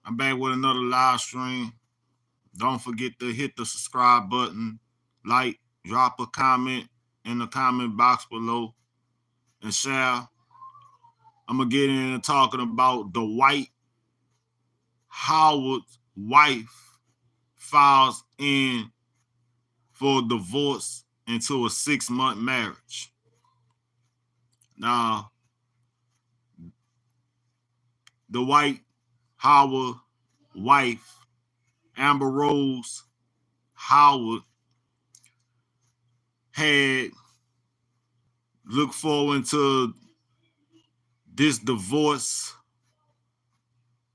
I'm back with another live stream. Don't forget to hit the subscribe button, like, drop a comment in the comment box below, and share. I'm going to get in talking about Dwight Howard's wife files in for divorce into a 6-month marriage. Now, the Dwight Howard wife, Amber Rose Howard, had looked forward to this divorce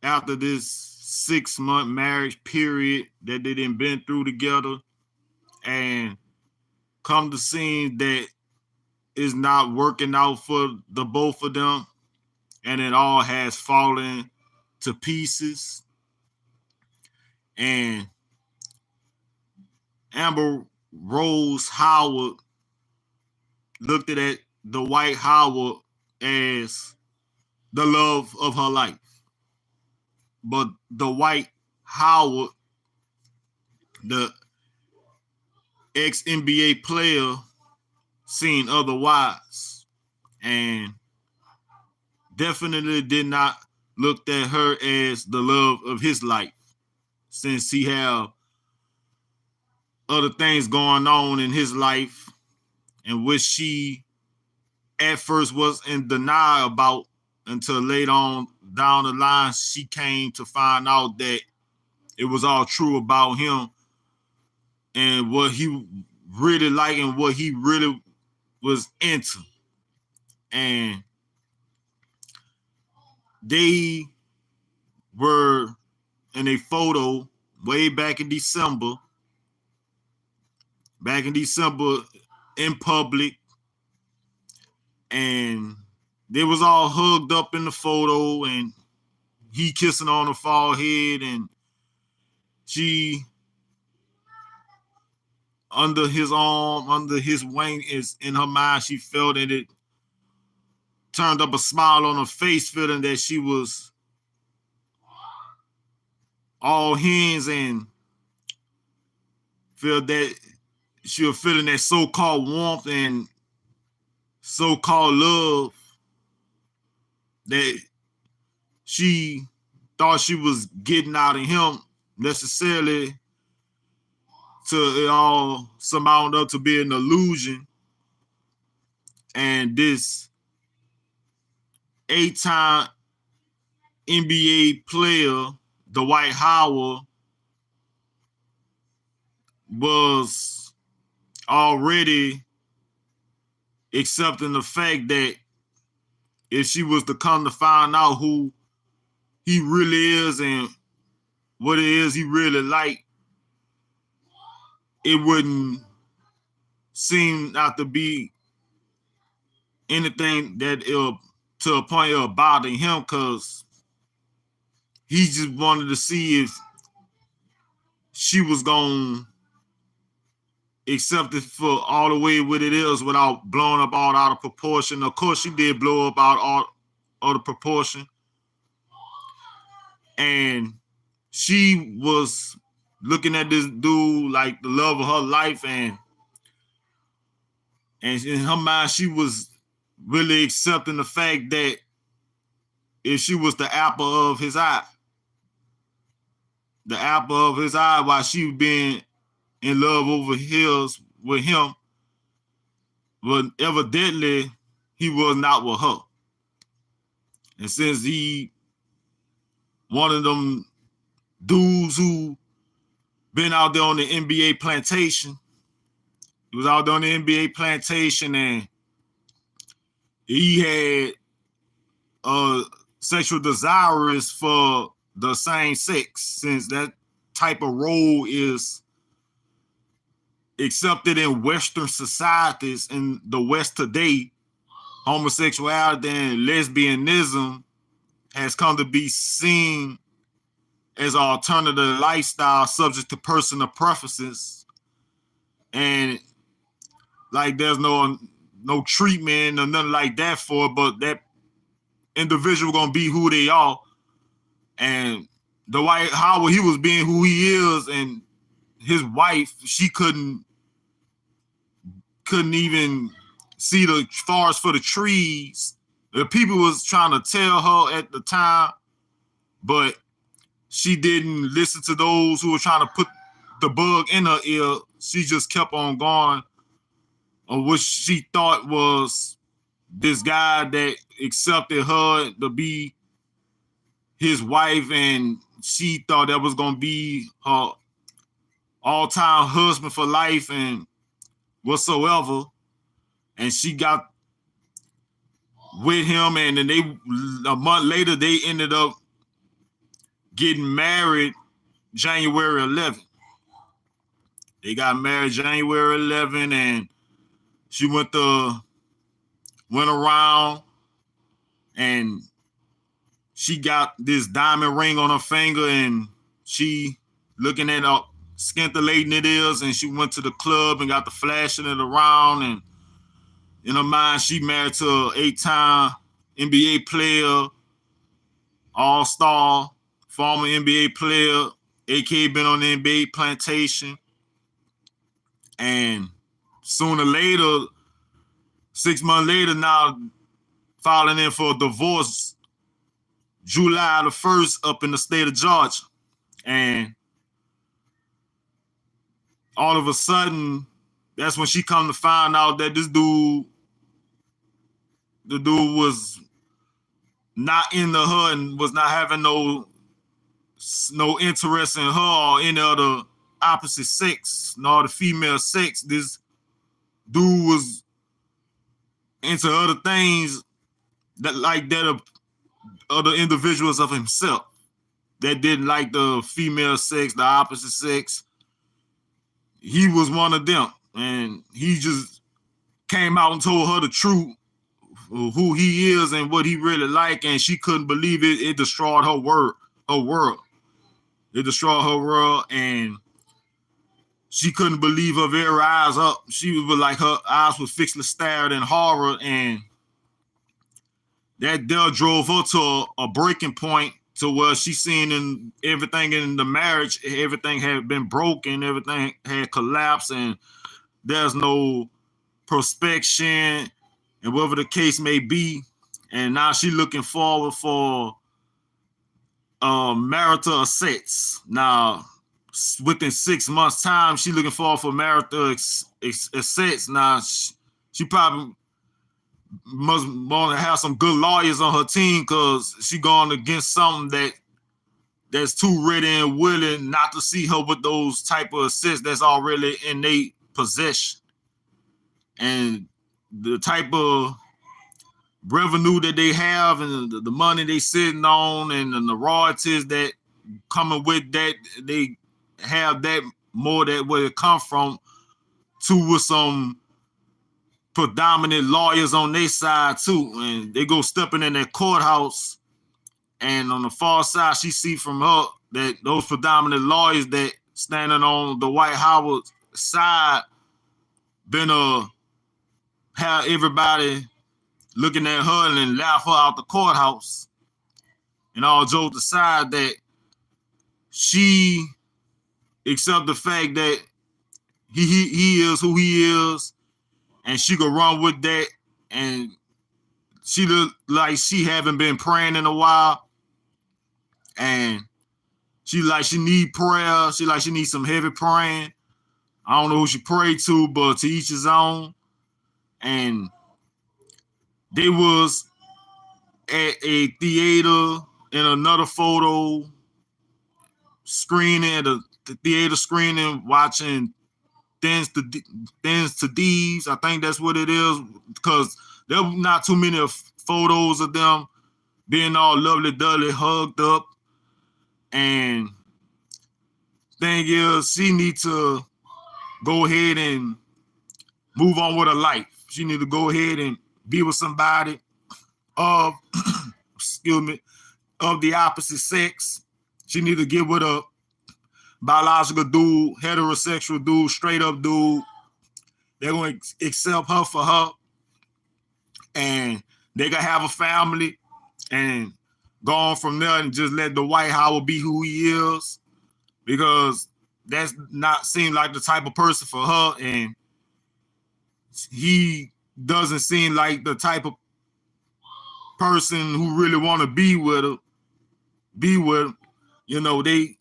after this 6-month marriage period that they done been through together, and come to see that it's not working out for the both of them, and it all has fallen to pieces. And Amber Rose Howard looked at Dwight Howard as the love of her life. But Dwight Howard, the ex-NBA player, seen otherwise, and definitely did not look at her as the love of his life, since he have other things going on in his life, and which she at first was in denial about, until later on down the line she came to find out that it was all true about him and what he really liked and what he really was into. And they were in a photo way back in December in public, and they was all hugged up in the photo, and he kissing on her forehead, and she under his arm, under his wing. Is in her mind, she felt that it turned up a smile on her face, feeling that she was all his, and feel that she was feeling that so-called warmth and so-called love that she thought she was getting out of him, necessarily to it all surmounted up to be an illusion. And this 8-time NBA player, Dwight Howard, was already accepting the fact that if she was to come to find out who he really is and what it is he really like, it wouldn't seem not to be anything that it'll, to a point it'll bother him, because he just wanted to see if she was going to accept it for all the way what it is without blowing up all out of proportion. Of course, she did blow up all of the proportion. And she was looking at this dude like the love of her life, and in her mind, she was really accepting the fact that if she was the apple of his eye, while she was being in love over his with him, but evidently he was not with her. And since he one of them dudes who been out there on the NBA plantation, he was out there on the NBA plantation, and he had sexual desires for the same sex, since that type of role is accepted in Western societies in the West today. Homosexuality and lesbianism has come to be seen as an alternative lifestyle subject to personal preferences, and like there's no treatment or nothing like that for it, but that individual gonna be who they are, and Dwight Howard, he was being who he is, and his wife, she couldn't even see the forest for the trees. The people was trying to tell her at the time, but she didn't listen to those who were trying to put the bug in her ear. She just kept on going on what she thought was this guy that accepted her to be his wife, and she thought that was going to be her all-time husband for life and whatsoever. And she got with him, and then a month later, they ended up getting married January 11th. They got married January 11th, and she went around, and she got this diamond ring on her finger, and she looking at how scintillating it is, and she went to the club and got the flashing it around, and in her mind, she married to an 8-time NBA player, all-star, former NBA player, aka been on the NBA plantation. And sooner or later, 6 months later, now filing in for a divorce, July the 1st, up in the state of Georgia. And all of a sudden, that's when she come to find out that the dude was not into her and was not having no interest in her or any other opposite sex, nor the female sex. This dude was into other things that of other individuals of himself that didn't like the female sex, the opposite sex. He was one of them, and he just came out and told her the truth, who he is and what he really like, and she couldn't believe it. It destroyed her world. It destroyed her world, and she couldn't believe her very eyes up. She was like, her eyes were fixedly stared in horror, and that there drove her to a breaking point to where she seen in everything in the marriage, everything had been broken, everything had collapsed, and there's no prospection, and whatever the case may be. And now she looking forward for marital assets. Now, within 6 months' time, she looking forward for marital assets. Now, she probably must want to have some good lawyers on her team, because she going against something that's too ready and willing not to see her with those type of assets that's already in their possession. And the type of revenue that they have and the money they sitting on and the royalties that coming with that, they have that more that where it come from, too, with some predominant lawyers on their side too. And they go stepping in that courthouse, and on the far side, she see from her that those predominant lawyers that standing on the Dwight Howard side been have everybody looking at her and laugh her out the courthouse. And all jokes aside, that she accept the fact that he is who he is, and she could run with that. And she look like she haven't been praying in a while, and she need prayer. She needs some heavy praying. I don't know who she prayed to, but to each his own. And they was at a theater in another photo screening, at the theater screening, watching Things to D's. I think that's what it is, because there were not too many photos of them being all lovely-dovely hugged up. And thing is, she needs to go ahead and move on with her life. She need to go ahead and be with somebody of, of the opposite sex. She need to get with a biological dude, heterosexual dude, straight up dude. They're going to accept her for her, and they can have a family, and go on from there and just let Dwight Howard be who he is, because that's not seem like the type of person for her, and he doesn't seem like the type of person who really want to be with her. You know, they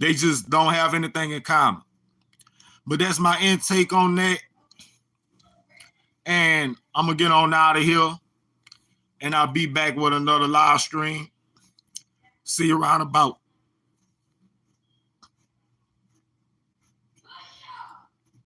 just don't have anything in common. But that's my intake on that. And I'm going to get on out of here. And I'll be back with another live stream. See you around about.